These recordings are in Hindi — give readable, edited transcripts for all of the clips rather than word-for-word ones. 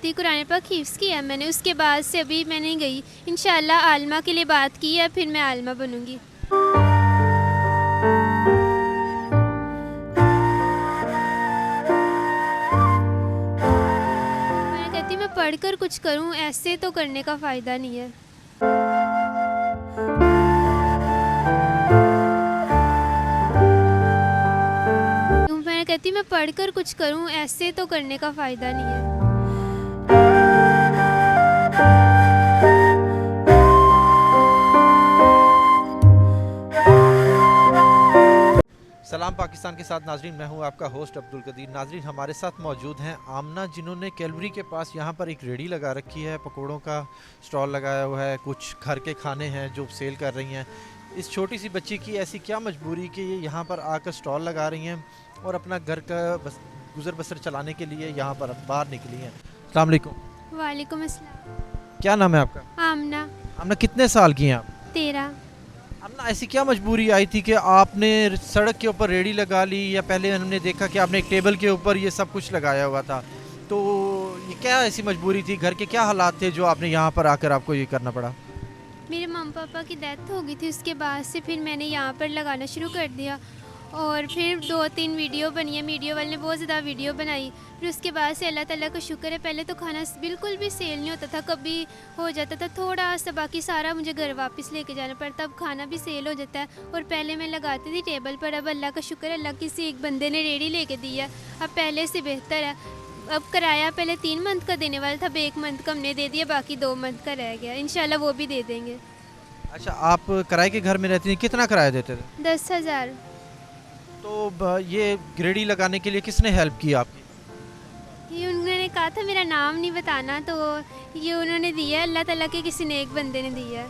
जाती, कुरान पाक हिफ्ज़ किया मैंने, उसके बाद से अभी मैं नहीं गई। इंशाअल्लाह आलिमा के लिए बात की है, फिर मैं आलिमा बनूँगी। मैं कहती मैं पढ़कर कुछ करूँ, ऐसे तो करने का फ़ायदा नहीं है। मैं कहती मैं पढ़कर कुछ करूँ, ऐसे तो करने का फ़ायदा नहीं है। सलाम पाकिस्तान के साथ नाजरीन, मैं हूं आपका होस्ट अब्दुल कदीर। नाजरीन, हमारे साथ मौजूद हैं आमना, जिन्होंने कैलवरी के पास यहां पर एक रेडी लगा रखी है, पकोड़ों का स्टॉल लगाया हुआ है, कुछ घर के खाने हैं जो सेल कर रही हैं। इस छोटी सी बच्ची की ऐसी क्या मजबूरी कि ये यहाँ पर आकर स्टॉल लगा रही हैं और अपना घर का गुजर बसर चलाने के लिए यहाँ पर बाहर निकली हैं। अस्सलाम वालेकुम। वालेकुम अस्सलाम। क्या नाम है आपका? आमना। आमना, कितने साल की हैं आप? 13। आमना, ऐसी क्या मजबूरी आई थी कि आपने सड़क के ऊपर रेडी लगा ली, या पहले हमने देखा कि आपने एक टेबल के ऊपर ये सब कुछ लगाया हुआ था, तो ये क्या ऐसी मजबूरी थी, घर के क्या हालात थे जो आपने यहाँ पर आकर आपको ये करना पड़ा? मेरे मम्मी पापा की डेथ हो गई थी, उसके बाद से फिर मैंने यहाँ पर लगाना शुरू कर दिया और फिर 2-3 वीडियो बनी है, मीडियो वाले ने बहुत ज़्यादा वीडियो बनाई। फिर उसके बाद से अल्लाह ताला का शुक्र है, पहले तो खाना बिल्कुल भी सेल नहीं होता था, कभी हो जाता था थोड़ा सा, बाकी सारा मुझे घर वापस लेके जाना पड़ता। अब खाना भी सेल हो जाता है और पहले मैं लगाती थी टेबल पर, अब अल्लाह का शुक्र है, अल्लाह किसी एक बंदे ने रेडी लेके दी है, अब पहले से बेहतर है। अब किराया पहले 3 मंथ का देने वाला था, अब 1 मंथ का हमने दे दिया, बाकी 2 मंथ का रह गया, इंशाल्लाह वो भी दे देंगे। अच्छा, आप किराए के घर में रहती हैं, कितना किराया देते थे? 10,000। तो ये रेडी लगाने के लिए किसने हेल्प की आपकी? ये उन्होंने कहा था मेरा नाम नहीं बताना, तो ये उन्होंने दिया है, अल्लाह ताला के किसी नेक बंदे ने दिया है।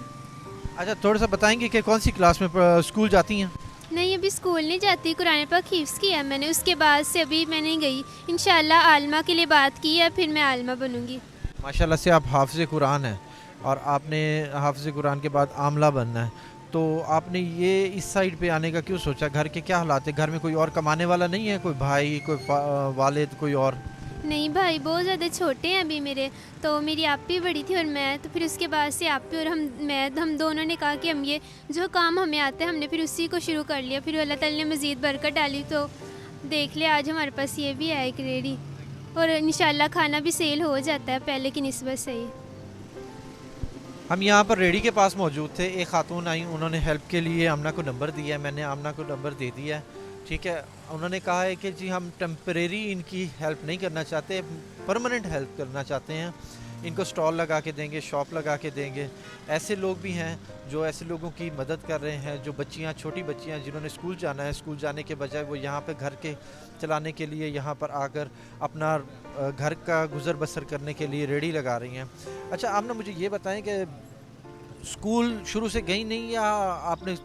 अच्छा, थोड़ा सा बताएंगे कि कौन सी क्लास में स्कूल जाती हैं? नहीं, अभी स्कूल नहीं जाती, कुरान पाक हिफ्ज़ किया है मैंने, उसके बाद से अभी मैं नहीं गई। इंशाअल्लाह आलिमा के लिए बात की है, फिर मैं आलिमा बनूँगी। माशाल्लाह से आप हाफ़िज़ कुरान हैं और आपने हाफ़िज़ कुरान के बाद आमला बनना है, तो आपने ये इस साइड पे आने का क्यों सोचा? घर के क्या हालात है? घर में कोई और कमाने वाला नहीं है? कोई भाई, कोई वालिद, कोई और? नहीं, भाई बहुत ज़्यादा छोटे हैं अभी मेरे, तो मेरी आपी बड़ी थी और मैं, तो फिर उसके बाद से आपी और हम दोनों ने कहा कि हम ये जो काम हमें आता है, हमने फिर उसी को शुरू कर लिया। फिर अल्लाह ताला ने मज़ीद बरकत डाली, तो देख ले आज हमारे पास ये भी है एक रेडी, और इंशाल्लाह खाना भी सेल हो जाता है पहले की निस्बत सही। हम यहाँ पर रेडी के पास मौजूद थे, एक खातून आई, उन्होंने हेल्प के लिए आमना को नंबर दिया है, मैंने आमना को नंबर दे दिया है, ठीक है। उन्होंने कहा है कि जी हम टेम्परेरी इनकी हेल्प नहीं करना चाहते, परमानेंट हेल्प करना चाहते हैं, इनको स्टॉल लगा के देंगे, शॉप लगा के देंगे। ऐसे लोग भी हैं जो ऐसे लोगों की मदद कर रहे हैं, जो बच्चियाँ, छोटी बच्चियाँ जिन्होंने स्कूल जाना है, स्कूल जाने के बजाय वो यहाँ पे घर के चलाने के लिए यहाँ पर आकर अपना घर का गुजर बसर करने के लिए रेडी लगा रही हैं। अच्छा, आप ना मुझे ये बताएं कि स्कूल शुरू से गई नहीं, या आपने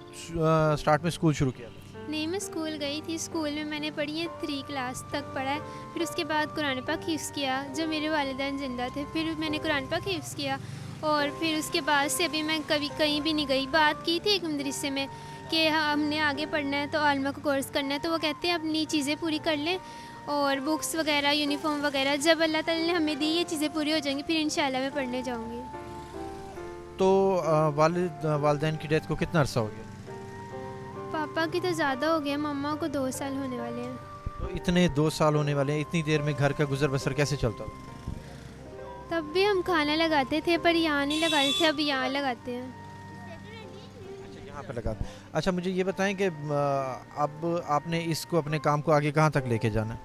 स्टार्ट में स्कूल शुरू किया? नहीं, मैं स्कूल गई थी, स्कूल में मैंने पढ़ी है, 3 क्लास तक पढ़ा है। फिर उसके बाद कुरान पाक हिफ्ज़ किया, जब मेरे वालिदैन ज़िंदा थे, फिर मैंने कुरान पाक हिफ्ज़ किया और फिर उसके बाद से अभी मैं कभी कहीं भी नहीं गई। बात की थी एक मदरसे में कि हमने आगे पढ़ना है तो आलिमा का कोर्स करना है, तो वो कहते हैं अपनी चीज़ें पूरी कर लें और बुक्स वगैरह, यूनिफॉर्म वगैरह, जब अल्लाह ताला ने हमें दी ये चीज़ें पूरी हो जाएंगी, फिर इंशाल्लाह मैं पढ़ने जाऊँगी। तो वालिदैन की डेथ को कितना अरसा हो गया? पापा की तो ज़्यादा हो गया, मम्मा को 2 साल होने वाले हैं। तो इतने 2 साल होने वाले हैं, इतनी देर में घर का गुजर बसर कैसे चलता हो? तब भी हम खाना लगाते थे, पर यहाँ नहीं लगाते थे, अब यहाँ लगाते हैं। अच्छा, यहाँ पे लगा। अच्छा, मुझे ये बताएं कि अब आपने इसको, अपने काम को आगे कहाँ तक लेके जाना है?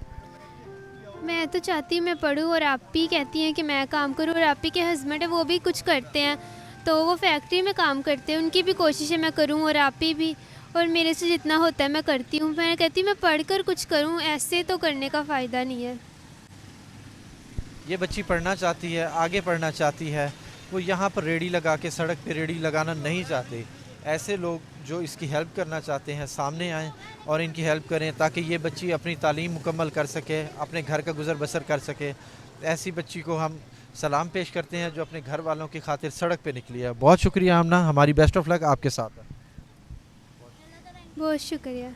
मैं तो चाहती हूँ मैं पढूँ, और आप ही कहती हैं कि मैं काम करूँ, और आप ही के हस्बैंड है वो भी कुछ करते हैं, तो वो फैक्ट्री में काम करते हैं, उनकी भी कोशिश है मैं करूँ, और आप ही भी, और मेरे से जितना होता है मैं करती हूँ। मैं कहती हूँ मैं पढ़कर कुछ करूँ, ऐसे तो करने का फ़ायदा नहीं है। ये बच्ची पढ़ना चाहती है, आगे पढ़ना चाहती है, वो यहाँ पर रेडी लगा के, सड़क पे रेडी लगाना नहीं चाहते। ऐसे लोग जो इसकी हेल्प करना चाहते हैं सामने आएँ और इनकी हेल्प करें, ताकि ये बच्ची अपनी तालीम मुकम्मल कर सके, अपने घर का गुजर बसर कर सके। ऐसी बच्ची को हम सलाम पेश करते हैं जो अपने घर वालों की खातिर सड़क पे निकली है। बहुत शुक्रिया आमना, हमारी बेस्ट ऑफ लक आपके साथ है। बहुत शुक्रिया।